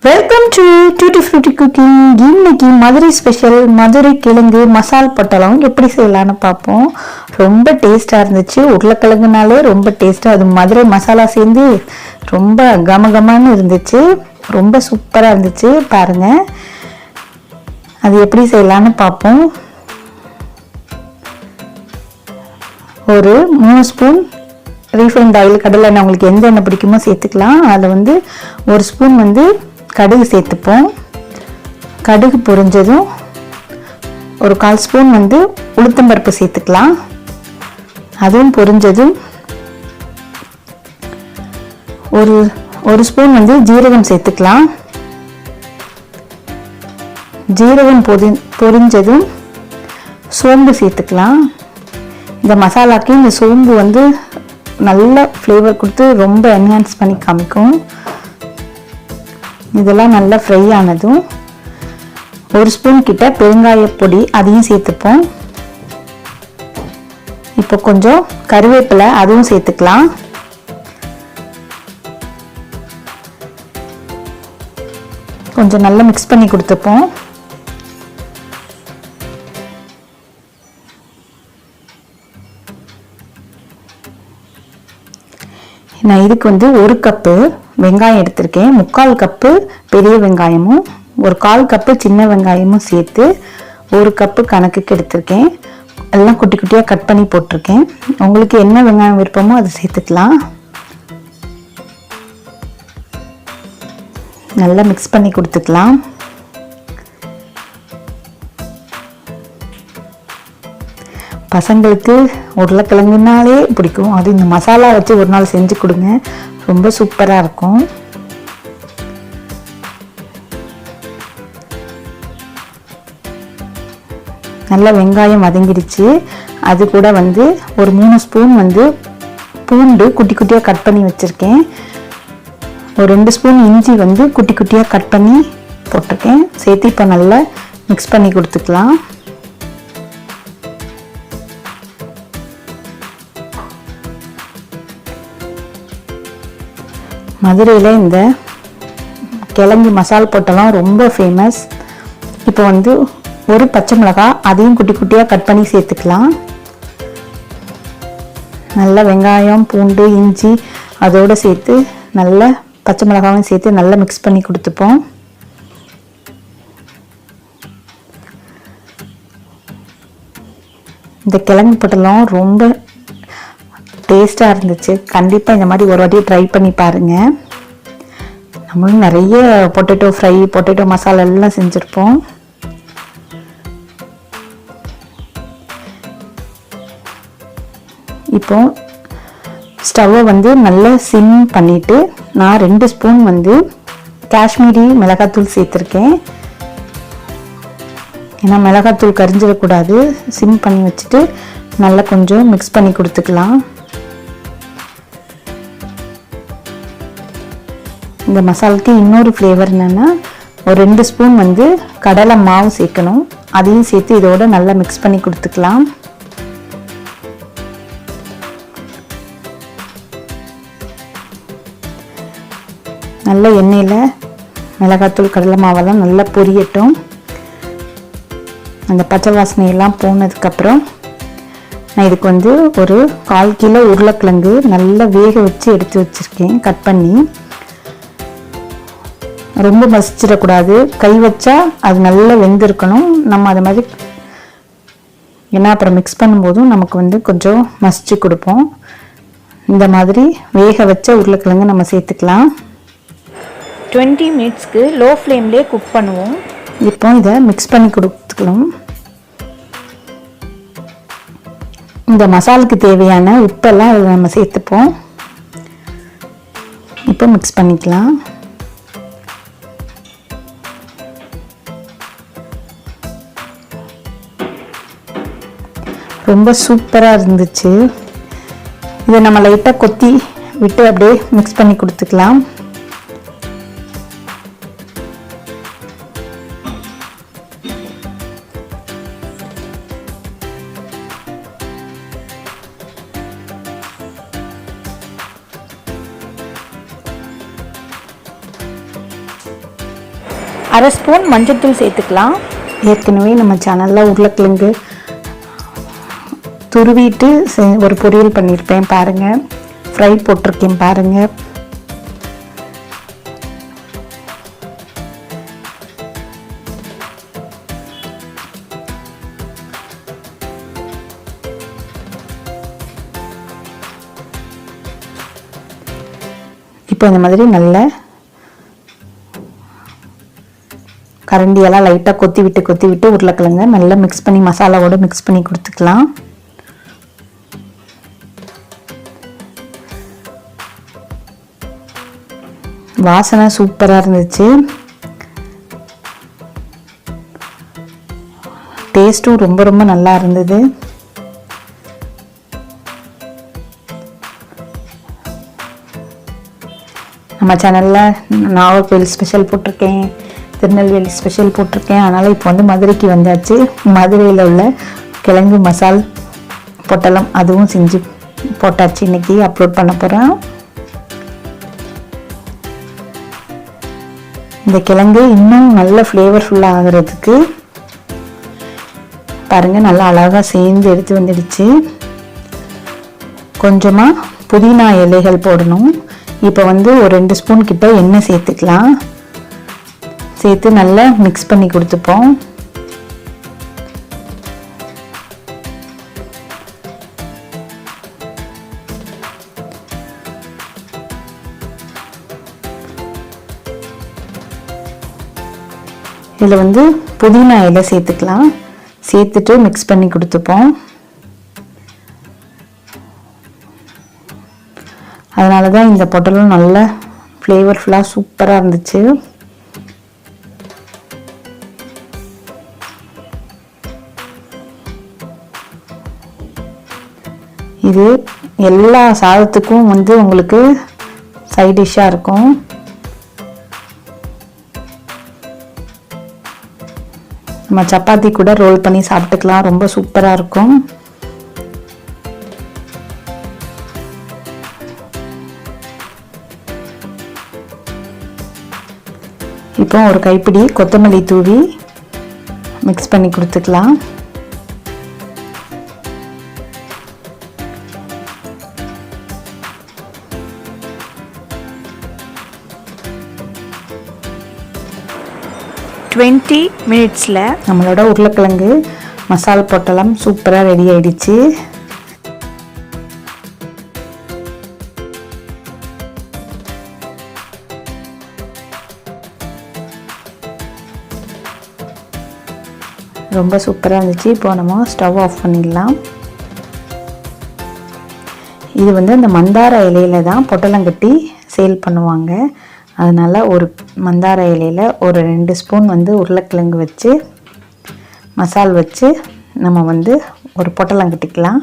Welcome to Tuttifrutti cooking. இன்னைக்கு Madurai special Madurai கிழங்கு மசால் பொட்டலம் எப்படி செய்யலான்னு பார்ப்போம். ரொம்ப டேஸ்டாக இருந்துச்சு. உருளைக்கிழங்குனாலே ரொம்ப டேஸ்ட்டாக, அது மதுரை மசாலா சேர்ந்து ரொம்ப கமகமான்னு இருந்துச்சு. ரொம்ப சூப்பராக இருந்துச்சு. பாருங்க, அது எப்படி செய்யலான்னு பார்ப்போம். ஒரு 3 ஸ்பூன் ரீஃபைண்ட் ஆயில், கடலை எண்ணெய், உங்களுக்கு எந்த எண்ணெய் பிடிக்குமோ சேர்த்துக்கலாம். அதில் 1 ஸ்பூன் கடுகு சேர்த்துப்போம். கடுகு பொரிஞ்சதும் ஒரு 1/4 ஸ்பூன் உளுத்தம்பருப்பு சேர்த்துக்கலாம். அதுவும் பொரிஞ்சதும் ஒரு ஸ்பூன் ஜீரகம் சேர்த்துக்கலாம். ஜீரகம் பொரிஞ்சதும் சோம்பு சேர்த்துக்கலாம். இந்த மசாலாக்கு இந்த சோம்பு நல்ல ஃப்ளேவர் கொடுத்து ரொம்ப என்ஹான்ஸ் பண்ணி காமிக்கும். இதெல்லாம் நல்லா ஃப்ரை ஆனதும் 1 ஸ்பூன் கிட்ட பெருங்காய பொடி, அதையும் சேர்த்துப்போம். இப்போ கொஞ்சம் கருவேப்பிலை, அதுவும் சேர்த்துக்கலாம். கொஞ்சம் நல்லா மிக்ஸ் பண்ணி கொடுத்துப்போம். நான் இதுக்கு 1 கப்பு வெங்காயம் எடுத்திருக்கேன். 3/4 கப்பு பெரிய வெங்காயமும் 1/4 கப்பு சின்ன வெங்காயமும் சேர்த்து 1 கப்பு கணக்குக்கு எடுத்திருக்கேன். எல்லாம் குட்டி குட்டியாக கட் பண்ணி போட்டிருக்கேன். உங்களுக்கு என்ன வெங்காயம் விருப்பமோ அதை சேர்த்துக்கலாம். நல்லா மிக்ஸ் பண்ணி கொடுத்துக்கலாம். பசங்களுக்கு உருளைக்கிழங்குனாலே பிடிக்கும். அது இந்த மசாலா வச்சு ஒரு நாள் செஞ்சு கொடுங்க, ரொம்ப சூப்பராக இருக்கும். நல்லா வெங்காயம் வதங்கிடுச்சு. அது கூட ஒரு 3 ஸ்பூன் பூண்டு குட்டி குட்டியாக கட் பண்ணி வச்சுருக்கேன். ஒரு 2 ஸ்பூன் இஞ்சி குட்டி குட்டியாக கட் பண்ணி போட்டிருக்கேன். சேர்த்து இப்போ நல்லா மிக்ஸ் பண்ணி கொடுத்துக்கலாம். மதுரையில் இந்த கிழங்கு மசால் பொட்டலம் ரொம்ப ஃபேமஸ். இப்போ ஒரு பச்சை மிளகாய், அதையும் குட்டி குட்டியாக கட் பண்ணி சேர்த்துக்கலாம். நல்லா வெங்காயம், பூண்டு, இஞ்சி அதோடு சேர்த்து நல்லா பச்சை மிளகாயும் சேர்த்து நல்லா மிக்ஸ் பண்ணி கொடுத்துப்போம். இந்த கிழங்கு பொட்டலம் ரொம்ப டேஸ்டாக இருந்துச்சு. கண்டிப்பாக இந்த மாதிரி ஒரு வாட்டி ட்ரை பண்ணி பாருங்கள். நம்மளும் நிறைய பொட்டேட்டோ ஃப்ரை, பொட்டேட்டோ மசாலா எல்லாம் செஞ்சுருப்போம். இப்போ ஸ்டவ்வை நல்லா சிம் பண்ணிவிட்டு நான் 2 ஸ்பூன் காஷ்மீரி மிளகாத்தூள் சேர்த்துருக்கேன். ஏன்னா மிளகாத்தூள் கரிஞ்சிடக்கூடாது. சிம் பண்ணி வச்சுட்டு நல்லா கொஞ்சம் மிக்ஸ் பண்ணி கொடுத்துக்கலாம். இந்த மசாலாக்கு இன்னொரு ஃப்ளேவர் என்னென்னா, ஒரு 2 ஸ்பூன் கடலை மாவு சேர்க்கணும். அதையும் சேர்த்து இதோட நல்லா மிக்ஸ் பண்ணி கொடுத்துக்கலாம். நல்ல எண்ணெயில் மிளகாத்தூள், கடலை மாவெல்லாம் நல்லா பொரியட்டும். அந்த பச்சை வாசனையெல்லாம் போனதுக்கப்புறம் நான் இதுக்கு ஒரு 1/4 கிலோ உருளைக்கிழங்கு நல்லா வேக வச்சு எடுத்து வச்சுருக்கேன், கட் பண்ணி. ரொம்ப மசிச்சிடக்கூடாது, கை வச்சா அது நல்லா வெந்திருக்கணும். நம்ம அது மாதிரி, ஏன்னா அப்புறம் மிக்ஸ் பண்ணும்போதும் நமக்கு கொஞ்சம் மசிச்சு கொடுப்போம். இந்த மாதிரி வேக வச்ச உருளைக்கிழங்கு நம்ம சேர்த்துக்கலாம். 20 மினிட்ஸ்க்கு லோ ஃப்ளேம்லேயே குக் பண்ணுவோம். இப்போ இதை மிக்ஸ் பண்ணி கொடுத்துக்கலாம். இந்த மசாலுக்கு தேவையான உப்பெல்லாம் இதில் நம்ம சேர்த்துப்போம். இப்போ மிக்ஸ் பண்ணிக்கலாம். ரொம்ப சூப்பராக இருந்துச்சு. இதை நம்ம லைட்டாக கொத்தி விட்டு அப்படியே மிக்ஸ் பண்ணி கொடுத்துக்கலாம். 1/2 ஸ்பூன் மஞ்சள்தூள் சேர்த்துக்கலாம். ஏற்கனவே நம்ம சேனலில் உருளைக்கிழங்கு துருவிட்டு ஒரு பொரியல் பண்ணியிருப்பேன் பாருங்கள், ஃப்ரை போட்டிருக்கேன் பாருங்கள். இப்போ இந்த மாதிரி நல்ல கரண்டியெல்லாம் லைட்டாக கொத்தி விட்டு உருளைக்கிழங்க நல்லா மிக்ஸ் பண்ணி மசாலாவோடு மிக்ஸ் பண்ணி கொடுத்துக்கலாம். வாசனை சூப்பராக இருந்துச்சு, டேஸ்ட்டும் ரொம்ப ரொம்ப நல்லா இருந்தது. நம்ம சேனலில் நாகர்கோவில் ஸ்பெஷல் போட்டிருக்கேன், திருநெல்வேலி ஸ்பெஷல் போட்டிருக்கேன். அதனால் இப்போ வந்து மதுரைக்கு வந்தாச்சு. மதுரையில் உள்ள கிழங்கு மசால் பொட்டலம் அதுவும் செஞ்சு போட்டாச்சு. இன்றைக்கி அப்லோட் பண்ண போகிறேன். இந்த கிழங்கு இன்னும் நல்ல ஃப்ளேவர்ஃபுல்லாக ஆகிறதுக்கு பாருங்கள், நல்லா அழகாக சேர்ந்து எடுத்து வந்துடுச்சு. கொஞ்சமாக புதினா இலைகள் போடணும். இப்போ வந்து ஒரு 2 ஸ்பூன் கிட்ட எண்ணெய் சேர்த்துக்கலாம். சேர்த்து நல்லா மிக்ஸ் பண்ணி கொடுத்துப்போம். இதில் வந்து புதினா இலை சேர்த்துக்கலாம். சேர்த்துட்டு மிக்ஸ் பண்ணி கொடுத்துப்போம். அதனால தான் இந்த பொட்டலும் நல்ல ஃப்ளேவர்ஃபுல்லாக சூப்பராக இருந்துச்சு. இது எல்லா சாதத்துக்கும் வந்து உங்களுக்கு சைட் டிஷ்ஷாக இருக்கும். நம்ம சப்பாத்தி கூட ரோல் பண்ணி சாப்பிட்டுக்கலாம், ரொம்ப சூப்பராக இருக்கும். இப்போ ஒரு கைப்பிடி கொத்தமல்லி தூவி மிக்ஸ் பண்ணி கொடுத்துக்கலாம். மினிட்ஸில் நம்மளோட உருளைக்கிழங்கு மசாலா பொட்டலம் சூப்பராக ரெடி ஆயிடுச்சு. ரொம்ப சூப்பராக இருந்துச்சு. இப்போ நம்ம ஸ்டவ் ஆஃப் பண்ணிடலாம். இது வந்து அந்த மந்தார இலையில தான் பொட்டலங்கட்டி சேல் பண்ணுவாங்க. அதனால் ஒரு மந்தார இலையில் ஒரு 2 ஸ்பூன் வந்து உருளைக்கிழங்கு வச்சு மசால் வச்சு நம்ம வந்து ஒரு பொட்டலங்கட்டிக்கலாம்.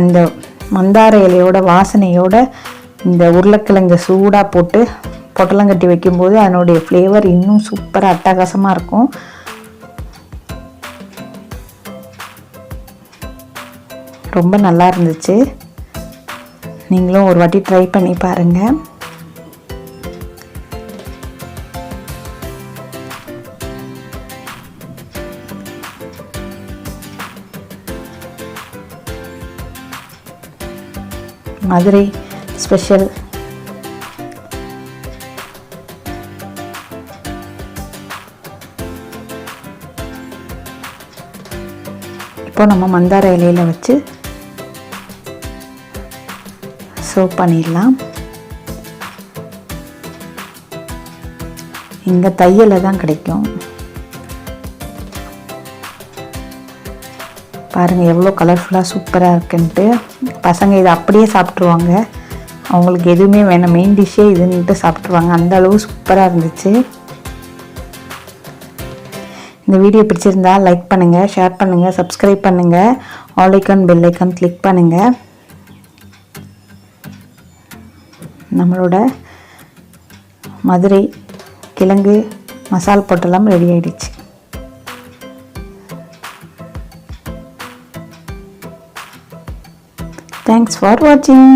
அந்த மந்தார இலையோட வாசனையோட இந்த உருளைக்கிழங்கு சூடாக போட்டு பொட்டலங்கட்டி வைக்கும்போது அதனுடைய ஃப்ளேவர் இன்னும் சூப்பராக அட்டகாசமாக இருக்கும். ரொம்ப நல்லா இருந்துச்சு. நீங்களும் ஒரு வாட்டி ட்ரை பண்ணி பாருங்கள். மதுரை ஸ்பெஷல் இப்போ நம்ம மந்தார இலையில் வச்சு சர்வ் பண்ணிடலாம். இங்கே தையல தான் கிடைக்கும். பாருங்கள் எவ்வளோ கலர்ஃபுல்லாக சூப்பராக இருக்குன்ட்டு. பசங்க இதை அப்படியே சாப்பிட்ருவாங்க, அவங்களுக்கு எதுவுமே வேணாம், மெயின் டிஷ்ஷே இதுன்ட்டு சாப்பிட்ருவாங்க. அந்த அளவு சூப்பராக இருந்துச்சு. இந்த வீடியோ பிடிச்சிருந்தா லைக் பண்ணுங்கள், ஷேர் பண்ணுங்கள், சப்ஸ்கிரைப் பண்ணுங்கள், all icon bell icon click பண்ணுங்கள். நம்மளோட மதுரை கிழங்கு மசால் பொட்டலம் ரெடி ஆயிடுச்சு. Thanks for watching.